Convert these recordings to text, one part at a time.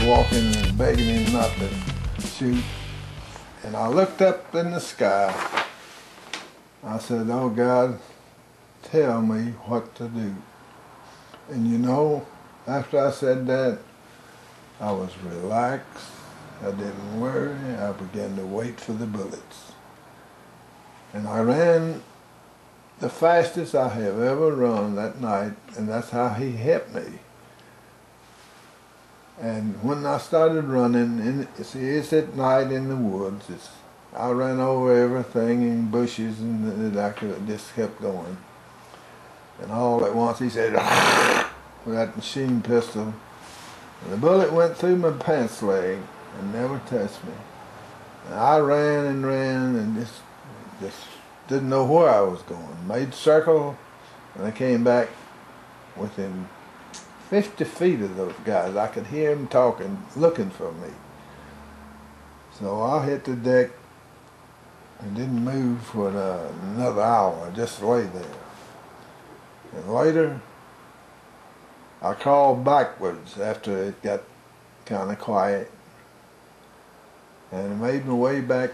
walking and begging him not to shoot. And I looked up in the sky. I said, "Oh God, tell me what to do." And you know, after I said that, I was relaxed. I didn't worry. I began to wait for the bullets. And I ran the fastest I have ever run that night, and that's how he helped me. And when I started running, it's at night in the woods. I ran over everything in bushes, and I just kept going. And all at once he said, with that machine pistol, and the bullet went through my pants leg and never touched me. And I ran and just didn't know where I was going. Made a circle, and I came back within 50 feet of those guys. I could hear them talking, looking for me. So I hit the deck and didn't move for another hour. I just lay there. And later, I crawled backwards after it got kind of quiet, and I made my way back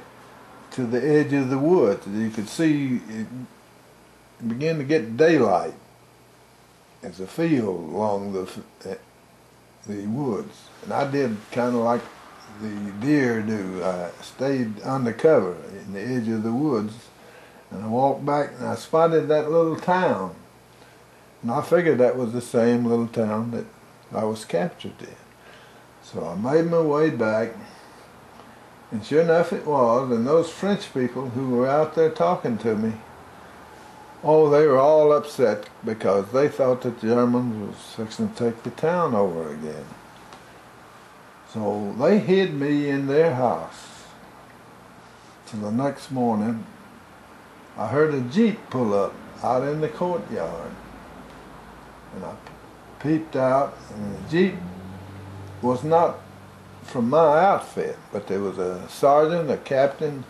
to the edge of the woods. You could see it began to get daylight. It's a field along the woods, and I did kind of like the deer do. I stayed undercover in the edge of the woods, and I walked back and I spotted that little town. And I figured that was the same little town that I was captured in. So I made my way back, and sure enough it was, and those French people who were out there talking to me, oh, they were all upset because they thought that the Germans was fixing to take the town over again. So they hid me in their house till the next morning. I heard a Jeep pull up out in the courtyard. And I peeped out, and the Jeep was not from my outfit, but there was a sergeant, a captain,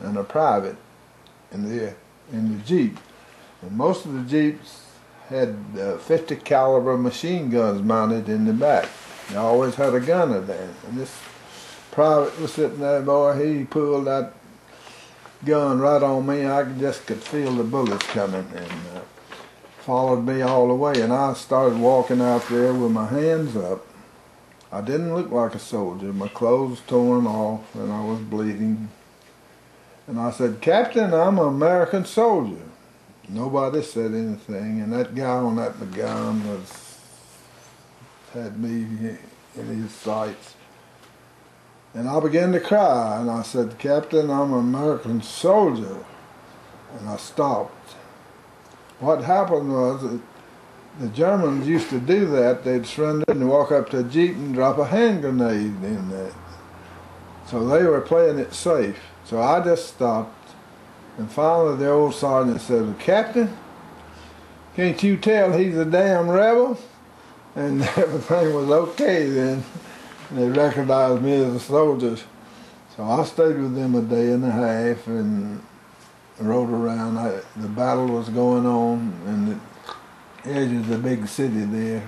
and a private in the Jeep. And most of the Jeeps had 50 caliber machine guns mounted in the back. They always had a gunner there. And this private was sitting there, boy, he pulled that gun right on me. I just could feel the bullets coming, and followed me all the way, and I started walking out there with my hands up. I didn't look like a soldier. My clothes torn off, and I was bleeding. And I said, "Captain, I'm an American soldier." Nobody said anything, and that guy on that gun had me in his sights. And I began to cry, and I said, "Captain, I'm an American soldier." And I stopped. What happened was that the Germans used to do that. They'd surrender and walk up to a Jeep and drop a hand grenade in there. So they were playing it safe. So I just stopped, and finally the old sergeant said, "Well, Captain, can't you tell he's a damn rebel?" And everything was okay then. They recognized me as a soldier. So I stayed with them a day and a half and rode around. The battle was going on in the edge of the big city there,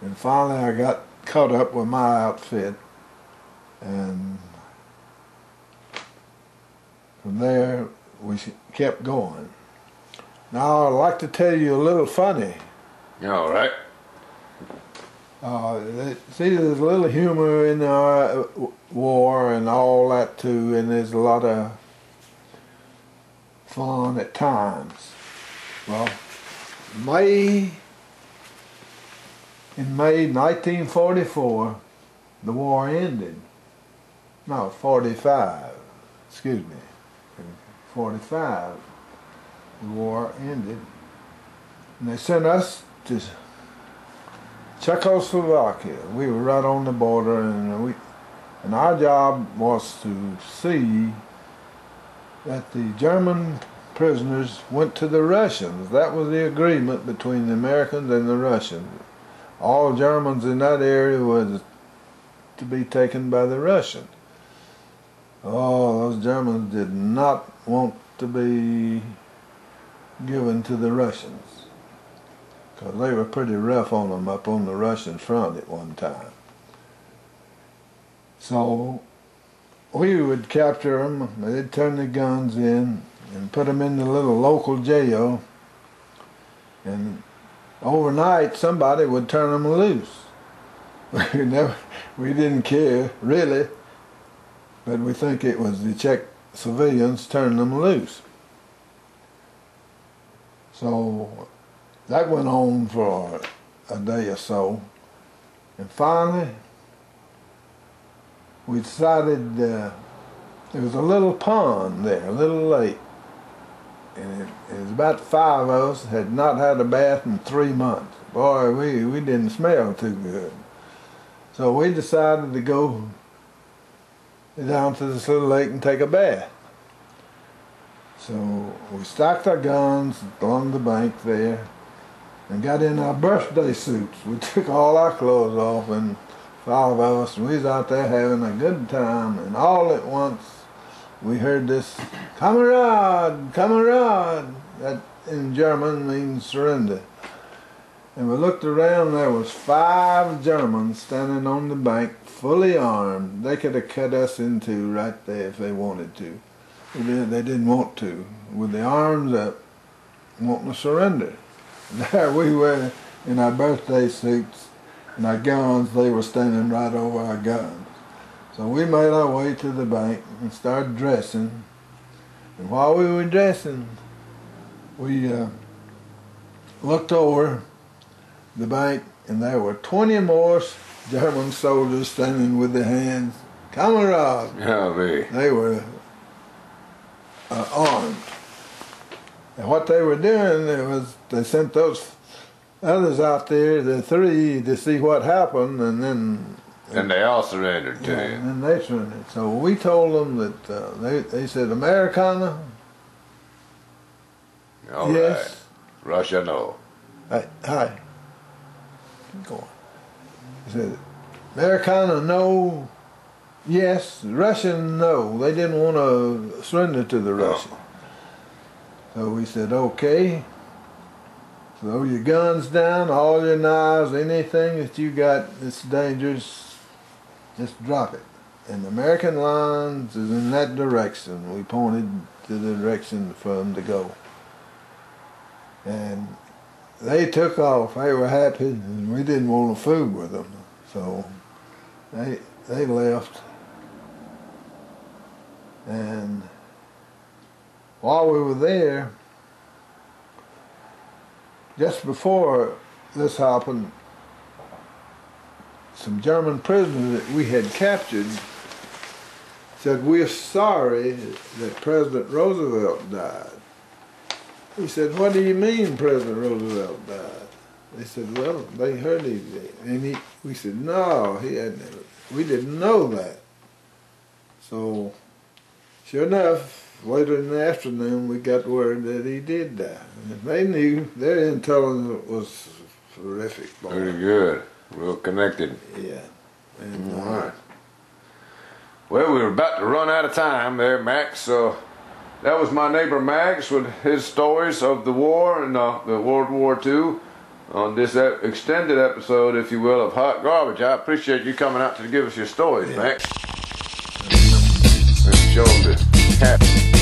and finally I got caught up with my outfit, and from there we kept going. Now I'd like to tell you a little funny. All right. See, there's a little humor in our war and all that too, and there's a lot of fun at times. Well, in May 1944, the war ended. No, 45, excuse me. 45, the war ended. And they sent us to Czechoslovakia. We were right on the border, and our job was to see that the German prisoners went to the Russians. That was the agreement between the Americans and the Russians. All Germans in that area was to be taken by the Russians. Oh, those Germans did not want to be given to the Russians, because they were pretty rough on them up on the Russian front at one time. So we would capture them, they'd turn the guns in and put them in the little local jail, and overnight somebody would turn them loose. We didn't care really, but we think it was the Czech civilians turning them loose. So that went on for a day or so, and finally we decided there was a little pond there, a little lake, and it was about 5 of us had not had a bath in 3 months. Boy, we didn't smell too good. So we decided to go down to this little lake and take a bath. So we stacked our guns along the bank there and got in our birthday suits. We took all our clothes off, and 5 of us, and we was out there having a good time, and all at once we heard this, "Kamerad, Kamerad," that in German means surrender. And we looked around, there was 5 Germans standing on the bank, fully armed. They could have cut us in two right there if they wanted to. They didn't want to, with the arms up, wanting to surrender. There we were in our birthday suits and our guns, they were standing right over our guns. So we made our way to the bank and started dressing. And while we were dressing, we looked over the bank, and there were 20 more German soldiers standing with their hands, "Kamerad." Yeah, they were armed. And what they were doing was they sent those others out there, the 3, to see what happened, and then they all surrendered to you. And then they surrendered. So we told them that they said, "Americana." All yes. right. Russia, no. Hi. Keep going. He said, "Americana, no." Yes. Russian, no. They didn't want to surrender to the Russians. So we said, "Okay. Throw your guns down, all your knives, anything that you got that's dangerous, just drop it. And the American lines is in that direction." We pointed to the direction for them to go. And they took off. They were happy, and we didn't want to fool with them. So they left. And while we were there, just before this happened, some German prisoners that we had captured said, "We're sorry that President Roosevelt died." He said, "What do you mean President Roosevelt died?" They said, "Well, they heard he did." And we said, "No, he hadn't. We didn't know that." So, sure enough, later in the afternoon, we got word that he did die. And they knew. Their intelligence was terrific. Boy. Pretty good. Real connected. Yeah. And, all right. Well, we were about to run out of time there, Max. So that was my neighbor Max with his stories of the war and the World War II on this extended episode, if you will, of Hot Garbage. I appreciate you coming out to give us your stories, Max. And show them the happy.